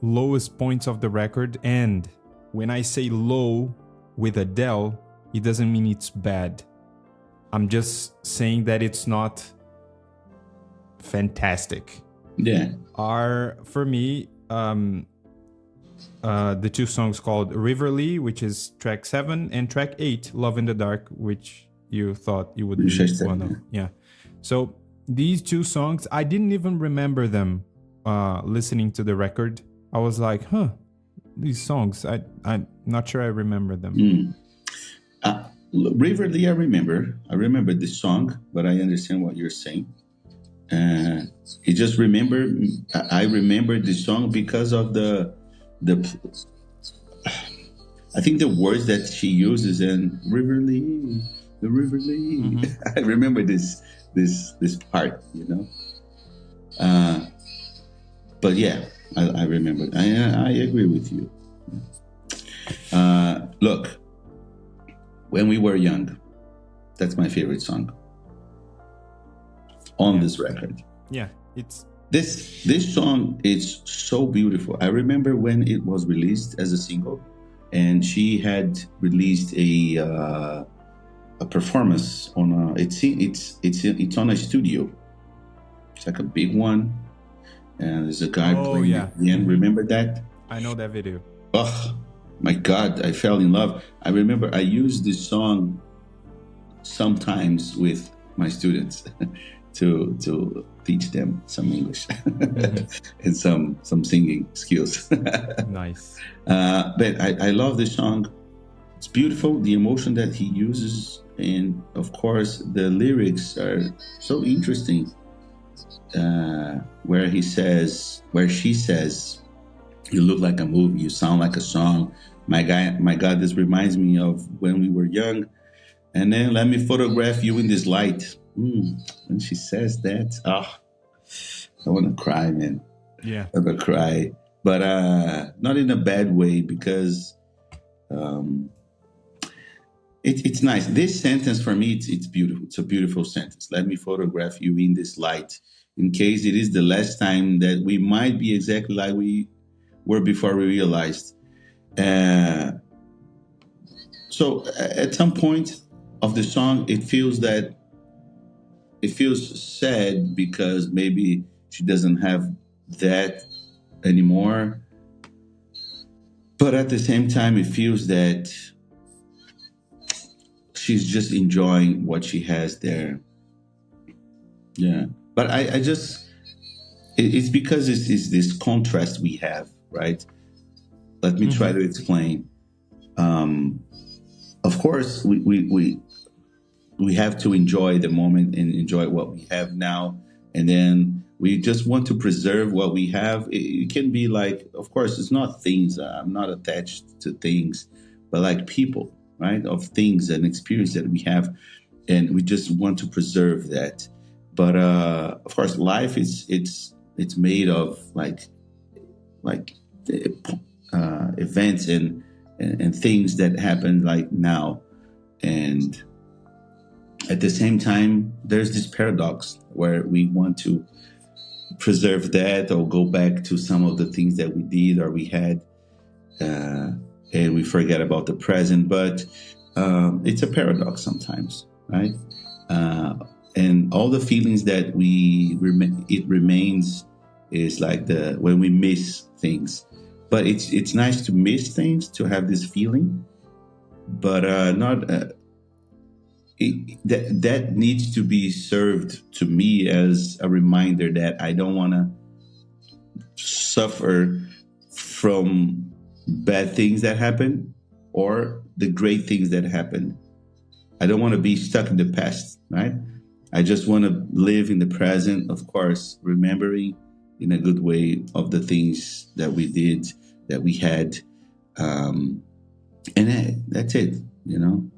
[SPEAKER 1] lowest points of the record, and when I say low with Adele, it doesn't mean it's bad. I'm just saying that it's not fantastic.
[SPEAKER 2] Yeah.
[SPEAKER 1] Are for me the two songs called Riverly, which is track 7, and track 8, Love in the Dark, which you thought you would be one of. Yeah. So these two songs, I didn't even remember them listening to the record. I was like, these songs, I'm not sure I remember them.
[SPEAKER 2] Riverly, I remember this song, but I understand what you're saying. I remember this song because of the I think the words that she uses in Riverly. Mm-hmm. I remember this part, but yeah, I remember. I agree with you. Look. When We Were Young, that's my favorite song on this record.
[SPEAKER 1] Yeah, it's
[SPEAKER 2] this song is so beautiful. I remember when it was released as a single, and she had released a performance on it's on a studio. It's like a big one, and there's a guy playing at the end. Remember that?
[SPEAKER 1] I know that video.
[SPEAKER 2] Oh my God, I fell in love. I remember I used this song sometimes with my students to teach them some English and some singing skills.
[SPEAKER 1] Nice.
[SPEAKER 2] But I love this song. It's beautiful, the emotion that he uses, and of course the lyrics are so interesting. Where she says, "You look like a movie, you sound like a song. My God, this reminds me of when we were young. And then let me photograph you in this light." When she says that, I want to cry, man.
[SPEAKER 1] Yeah.
[SPEAKER 2] I want to cry. But not in a bad way, because it's nice. This sentence for me, it's beautiful. It's a beautiful sentence. Let me photograph you in this light, in case it is the last time that we might be exactly like we were before we realized. So at some point of the song, it feels sad because maybe she doesn't have that anymore. But at the same time, it feels that she's just enjoying what she has there. Yeah. But I just, it's because it's this contrast we have, right? Let me try to explain. Of course, we have to enjoy the moment and enjoy what we have now. And then we just want to preserve what we have. It can be like, of course, it's not things. I'm not attached to things, but like people, right? Of things and experience that we have. And we just want to preserve that. But of course, life it's made of like events and things that happen like now. And at the same time, there's this paradox where we want to preserve that or go back to some of the things that we did or we had, and we forget about the present. But it's a paradox sometimes, right? And all the feelings that it remains is like when we miss things. But it's nice to miss things, to have this feeling, but not. That needs to be served to me as a reminder that I don't want to suffer from bad things that happen or the great things that happen. I don't want to be stuck in the past, right? I just want to live in the present, of course, remembering in a good way of the things that we did, that we had. And that's it, you know?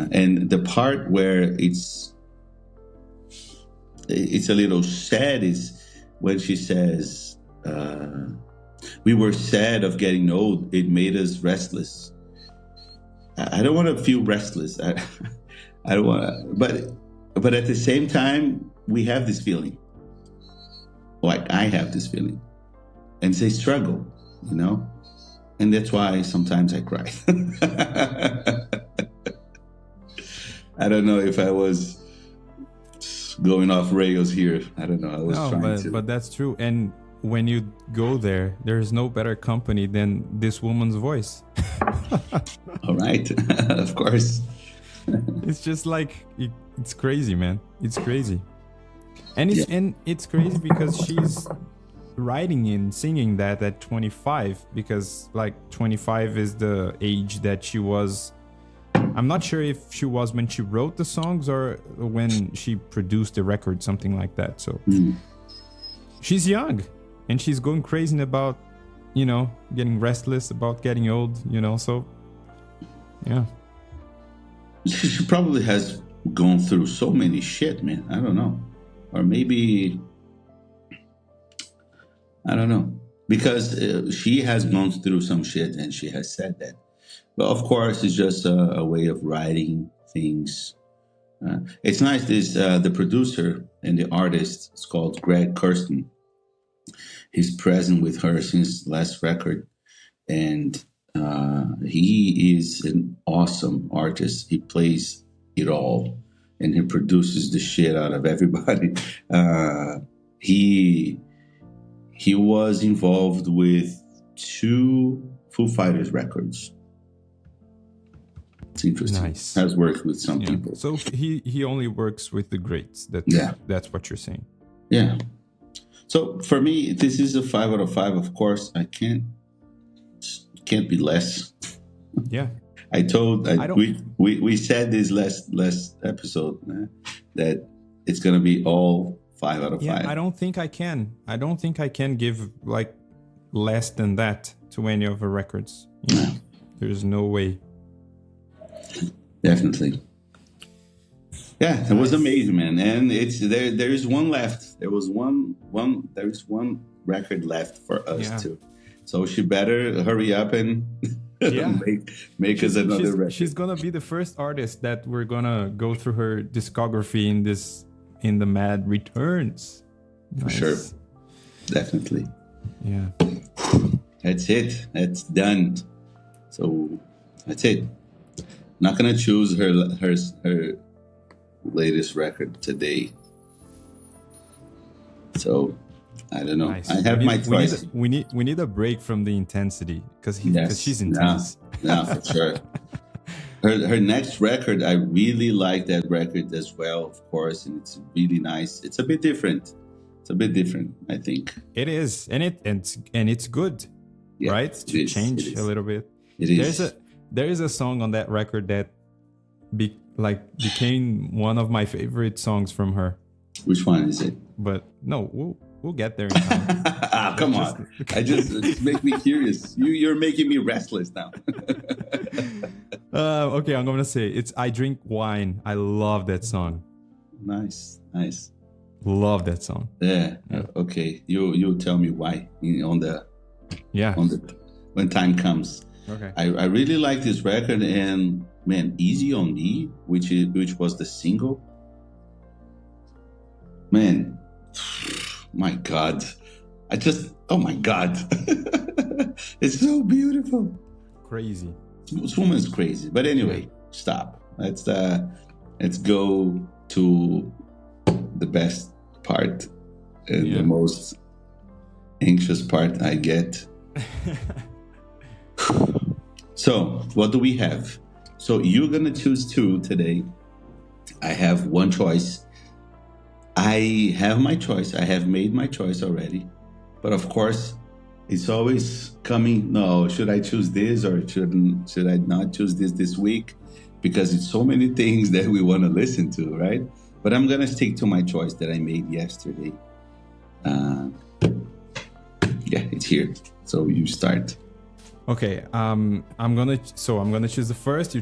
[SPEAKER 2] And the part where it's a little sad is when she says, we were sad of getting old. It made us restless. I don't want to feel restless. I don't want to, but at the same time, we have this feeling. Like I have this feeling. And it's a struggle, you know? And that's why sometimes I cry. I don't know if I was going off rails here. I don't know. I was trying to.
[SPEAKER 1] But that's true. And when you go there, there's no better company than this woman's voice.
[SPEAKER 2] All right. Of course.
[SPEAKER 1] It's just like, it's crazy, man. It's crazy. And it's crazy because she's writing and singing that at 25, because like 25 is the age that she was. I'm not sure if she was when she wrote the songs or when she produced the record, something like that. So she's young and she's going crazy about, getting restless, about getting old, so yeah.
[SPEAKER 2] She probably has gone through so many shit, man. I don't know. Or maybe, I don't know. Because she has gone through some shit and she has said that. But of course, it's just a way of writing things. It's nice. The producer and the artist is called Greg Kirsten. He's present with her since last record. And he is an awesome artist. He plays it all. And he produces the shit out of everybody. He was involved with 2 Foo Fighters records. It's interesting.
[SPEAKER 1] Nice.
[SPEAKER 2] Has worked with some people.
[SPEAKER 1] So he only works with the greats. That's what you're saying.
[SPEAKER 2] Yeah. So for me, this is a 5 out of 5. Of course, I can't be less.
[SPEAKER 1] Yeah.
[SPEAKER 2] We said this last episode that it's gonna be all 5 out of 5.
[SPEAKER 1] I don't think I can. I don't think I can give like less than that to any of her records. There's no way.
[SPEAKER 2] Definitely. Yeah, it was amazing, man. And it's there's one left. There's one record left for us too. So she better hurry up and make us another record.
[SPEAKER 1] She's gonna be the first artist that we're gonna go through her discography in the Mad Returns.
[SPEAKER 2] Nice. For sure. Definitely.
[SPEAKER 1] Yeah.
[SPEAKER 2] That's it. That's done. So that's it. Not gonna choose her latest record today. So I don't know.
[SPEAKER 1] Nice.
[SPEAKER 2] I have my choice.
[SPEAKER 1] We need a break from the intensity because she's
[SPEAKER 2] Yes,
[SPEAKER 1] intense.
[SPEAKER 2] no, for sure. Her next record, I really like that record as well, of course, and it's really nice. It's a bit different. I think.
[SPEAKER 1] It is, and it's good,
[SPEAKER 2] Yeah,
[SPEAKER 1] right? To change a little bit.
[SPEAKER 2] It is.
[SPEAKER 1] There is a song on that record that became one of my favorite songs from her.
[SPEAKER 2] Which one is it?
[SPEAKER 1] But no, we'll get there in time.
[SPEAKER 2] Come on. I just make me curious. You're making me restless now.
[SPEAKER 1] Okay, I'm gonna say it's "I Drink Wine." I love that song.
[SPEAKER 2] Nice.
[SPEAKER 1] Love that song.
[SPEAKER 2] Yeah. Okay. You tell me why when time comes.
[SPEAKER 1] Okay.
[SPEAKER 2] I really like this record, and man, "Easy on Me," which was the single. Man, my God. Oh my God. It's so beautiful.
[SPEAKER 1] Crazy.
[SPEAKER 2] This woman's crazy. But anyway, stop. Let's go to the best part and the most anxious part I get. So, what do we have? So, you're going to choose two today. I have one choice. I have my choice. I have made my choice already. But of course, it's always coming, no, should I choose this or should I not choose this week? Because it's so many things that we want to listen to, right? But I'm going to stick to my choice that I made yesterday. It's here. So you start.
[SPEAKER 1] Okay. I'm gonna choose the first. You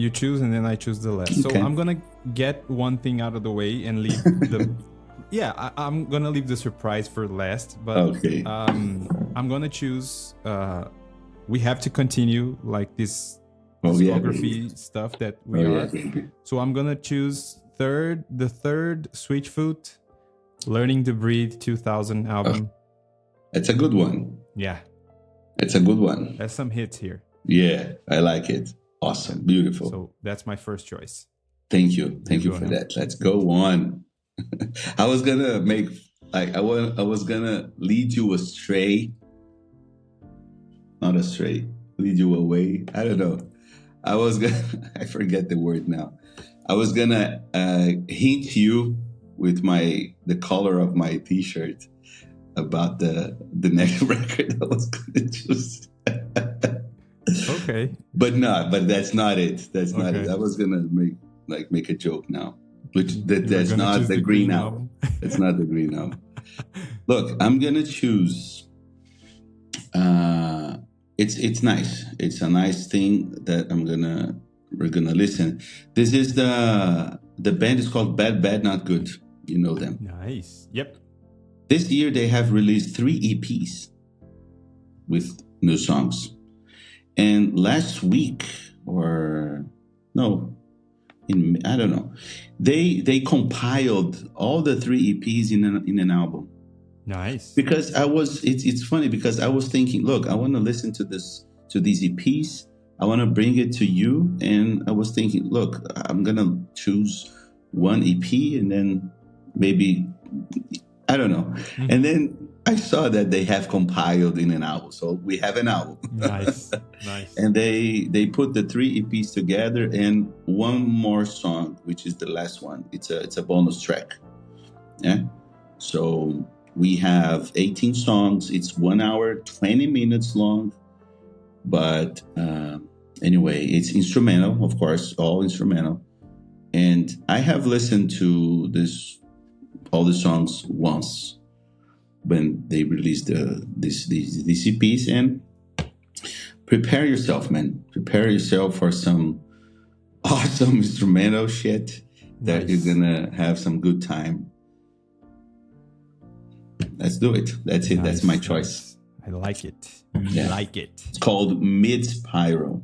[SPEAKER 1] choose, and then I choose the last.
[SPEAKER 2] Okay.
[SPEAKER 1] So I'm gonna get one thing out of the way and leave the. I'm gonna leave the surprise for last. But
[SPEAKER 2] okay.
[SPEAKER 1] I'm gonna choose. We have to continue like this discography stuff that we are.
[SPEAKER 2] Yeah.
[SPEAKER 1] So I'm gonna choose the third Switchfoot, Learning to Breathe 2000 album.
[SPEAKER 2] That's a good one.
[SPEAKER 1] Yeah.
[SPEAKER 2] It's a good one.
[SPEAKER 1] There's some hits here.
[SPEAKER 2] Yeah, I like it. Awesome. Beautiful.
[SPEAKER 1] So that's my first choice.
[SPEAKER 2] Thank you. Thank you for that. Let's go on. I was gonna lead you astray. Not astray. Lead you away. I don't know. I forget the word now. I was gonna hint you with the color of my t-shirt about the next record I was gonna choose.
[SPEAKER 1] Okay.
[SPEAKER 2] But that's not it. That's not it. I was gonna make a joke now. That's not the green album. It's not the green album. Look, I'm gonna choose it's nice. It's a nice thing that we're gonna listen. This is the band is called Bad Bad Not Good. You know them.
[SPEAKER 1] Nice. Yep.
[SPEAKER 2] This year they have released 3 EPs with new songs. And last week I don't know. They compiled all the 3 EPs in an album.
[SPEAKER 1] Nice.
[SPEAKER 2] Because it's funny because I was thinking, look, I want to listen to these EPs. I want to bring it to you, and I was thinking, look, I'm going to choose one EP and then maybe I don't know. Mm-hmm. And then I saw that they have compiled in an album. So we have an album.
[SPEAKER 1] Nice.
[SPEAKER 2] And they put the 3 EPs together and one more song, which is the last one. It's a bonus track. Yeah. So we have 18 songs. It's 1 hour, 20 minutes long. But anyway, it's instrumental, of course, all instrumental. And I have listened to all the songs once when they released these EPs, and prepare yourself, man. Prepare yourself for some awesome instrumental shit that you're gonna have some good time. Let's do it. That's it. Nice. That's my choice.
[SPEAKER 1] I like it. I like it.
[SPEAKER 2] It's called Mid Spiral,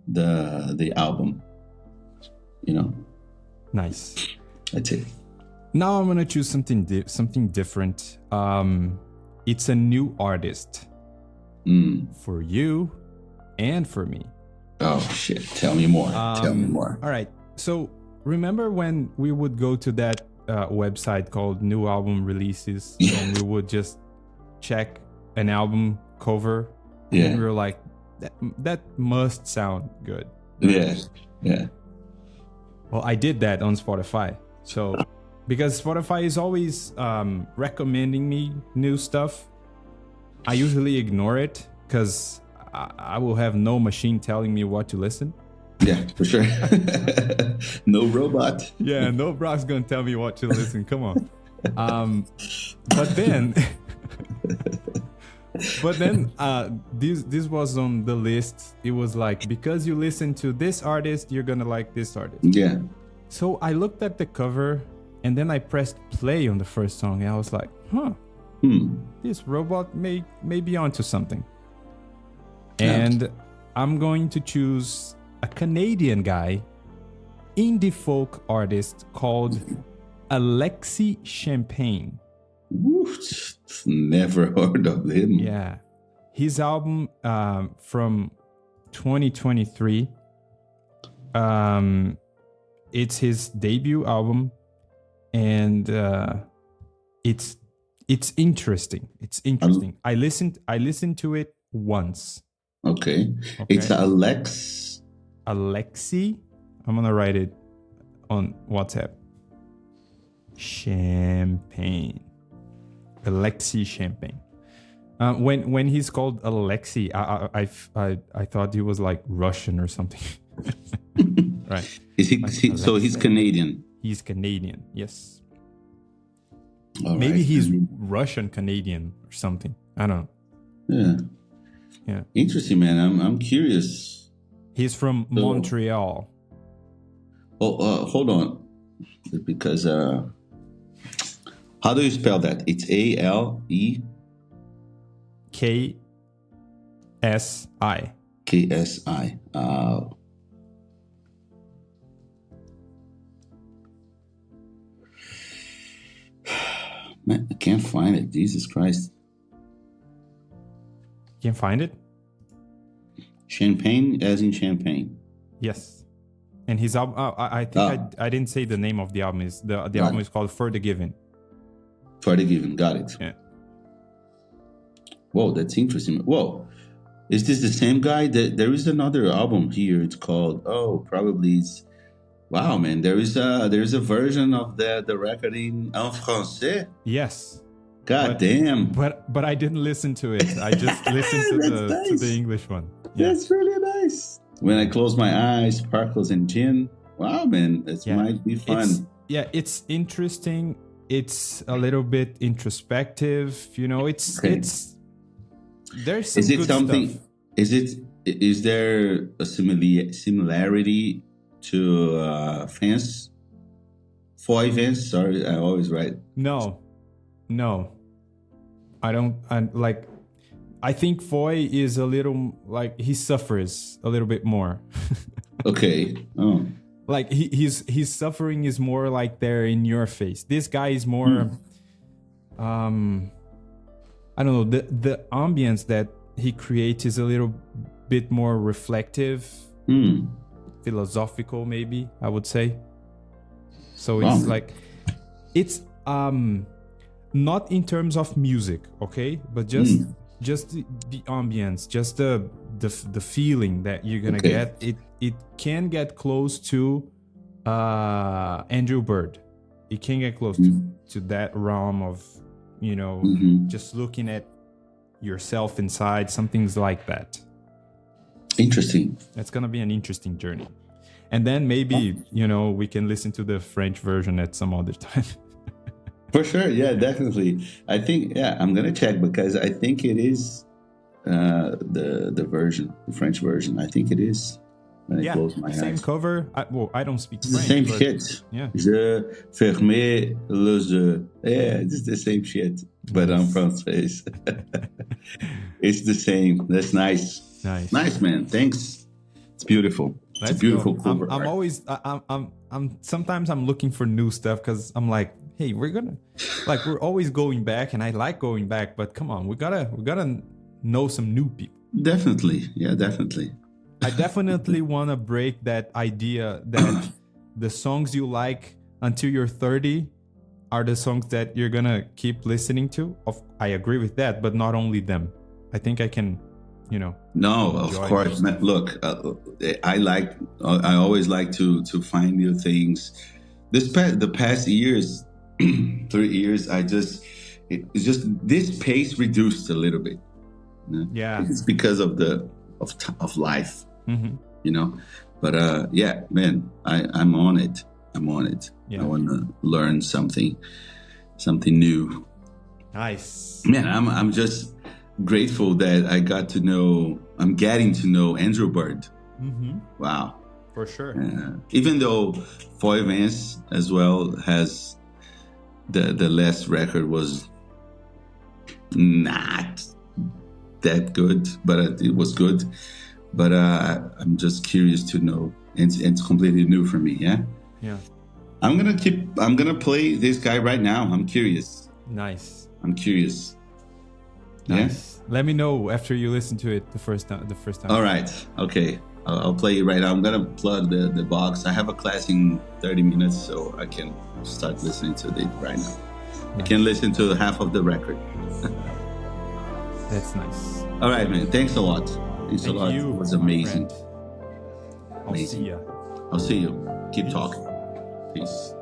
[SPEAKER 2] the album. You know.
[SPEAKER 1] Nice.
[SPEAKER 2] That's it.
[SPEAKER 1] Now I'm gonna choose something different. It's a new artist for you and for me.
[SPEAKER 2] Oh shit! Tell me more. Tell me more.
[SPEAKER 1] All right. So remember when we would go to that website called New Album Releases, and we would just check an album cover, and we were like, that must sound good.
[SPEAKER 2] Yeah.
[SPEAKER 1] Well, I did that on Spotify. So, because Spotify is always recommending me new stuff, I usually ignore it because I will have no machine telling me what to listen.
[SPEAKER 2] Yeah, for sure. No robot.
[SPEAKER 1] Yeah, no bro's gonna tell me what to listen. Come on. But then this was on the list. It was like, because you listen to this artist, you're gonna like this artist.
[SPEAKER 2] Yeah.
[SPEAKER 1] So I looked at the cover, and then I pressed play on the first song, and I was like, this robot may be onto something. And I'm going to choose a Canadian guy, indie folk artist called Alexi Champagne.
[SPEAKER 2] Never heard of him.
[SPEAKER 1] Yeah. His album from 2023. It's his debut album, and it's interesting. It's interesting. I listened to it once.
[SPEAKER 2] Okay. It's Alexi. I'm gonna write it on WhatsApp.
[SPEAKER 1] Champagne. Alexi Champagne. When he's called Alexi, I thought he was like Russian or something. Right.
[SPEAKER 2] Is he so he's Canadian?
[SPEAKER 1] He's Canadian, yes.
[SPEAKER 2] Maybe
[SPEAKER 1] he's Russian Canadian or something. I don't
[SPEAKER 2] know. Yeah. Interesting, man. I'm curious.
[SPEAKER 1] He's from Montreal.
[SPEAKER 2] Hold on, because how do you spell that? It's ALE
[SPEAKER 1] KSI.
[SPEAKER 2] KSI. Man, I can't find it. Jesus Christ.
[SPEAKER 1] Can't find it?
[SPEAKER 2] Champagne, as in champagne.
[SPEAKER 1] Yes. And his album, I think I didn't say the name of the album. The album is called For the Given.
[SPEAKER 2] For the Given, got it.
[SPEAKER 1] Yeah.
[SPEAKER 2] Whoa, that's interesting. Whoa. Is this the same guy? There is another album here. It's called, probably it's, wow, man. There's a version of the record in français.
[SPEAKER 1] Yes.
[SPEAKER 2] God damn.
[SPEAKER 1] But I didn't listen to it. I just listened to the English one. Yeah.
[SPEAKER 2] That's really nice. When I close my eyes, sparkles and gin. Wow, man. That might be fun.
[SPEAKER 1] It's interesting. It's a little bit introspective. It's there's some good stuff.
[SPEAKER 2] Is there a similarity to Vance? Foy Vance? Sorry, I always write.
[SPEAKER 1] No. I think Foy is a little, like, he suffers a little bit more.
[SPEAKER 2] Okay. Oh.
[SPEAKER 1] Like his suffering is more like they're in your face. This guy is more I don't know, the ambience that he creates is a little bit more reflective, philosophical, maybe I would say. So it's like, it's not in terms of music, okay, but just the ambience, just the feeling that you're gonna get. It can get close to Andrew Bird. It can get close to that realm of, just looking at yourself inside, some things like that.
[SPEAKER 2] Interesting.
[SPEAKER 1] It's gonna be an interesting journey. And then maybe, we can listen to the French version at some other time.
[SPEAKER 2] For sure, yeah, definitely. I think, I'm gonna check, because I think it is the version, the French version. I think it is. When I close my eyes.
[SPEAKER 1] Same cover. I don't speak French.
[SPEAKER 2] The same shit.
[SPEAKER 1] Yeah.
[SPEAKER 2] Je fermais les yeux. Yeah, it's the same shit, but I'm French. It's the same. That's nice. Nice, man. Thanks. It's beautiful. It's a beautiful cover.
[SPEAKER 1] I'm always. I'm. Sometimes I'm looking for new stuff, because I'm like, hey, we're always going back, and I like going back, but come on, we gotta know some new people.
[SPEAKER 2] Definitely. Yeah, definitely.
[SPEAKER 1] I definitely want to break that idea that the songs you like until you're 30 are the songs that you're gonna keep listening to. I agree with that, but not only them. I think I can,
[SPEAKER 2] No, of
[SPEAKER 1] enjoy
[SPEAKER 2] course.
[SPEAKER 1] more stuff.
[SPEAKER 2] Look, I always like to find new things. The past years, 3 years, it's just this pace reduced a little bit.
[SPEAKER 1] Yeah.
[SPEAKER 2] It's because of life,
[SPEAKER 1] Mm-hmm.
[SPEAKER 2] But yeah, man, I'm on it. I'm on it.
[SPEAKER 1] Yeah.
[SPEAKER 2] I want to learn something new.
[SPEAKER 1] Nice.
[SPEAKER 2] Man, I'm just grateful that I'm getting to know Andrew Bird.
[SPEAKER 1] Mm-hmm.
[SPEAKER 2] Wow.
[SPEAKER 1] For sure.
[SPEAKER 2] Even though Foy Vance as well has the last record was not that good, but it was good. But I'm just curious to know. It's completely new for me. Yeah.
[SPEAKER 1] Yeah.
[SPEAKER 2] I'm gonna play this guy right now. I'm curious.
[SPEAKER 1] Nice.
[SPEAKER 2] Nice. Yeah.
[SPEAKER 1] Let me know after you listen to it the first time.
[SPEAKER 2] All right. Okay. I'll play it right now. I'm gonna plug the box. I have a class in 30 minutes, so I can start listening to it right now. Nice. I can listen to half of the record.
[SPEAKER 1] That's nice.
[SPEAKER 2] All right, man. Thanks a lot. Thank
[SPEAKER 1] you,
[SPEAKER 2] it was amazing.
[SPEAKER 1] I'll see ya.
[SPEAKER 2] I'll see you. Keep talking. Peace.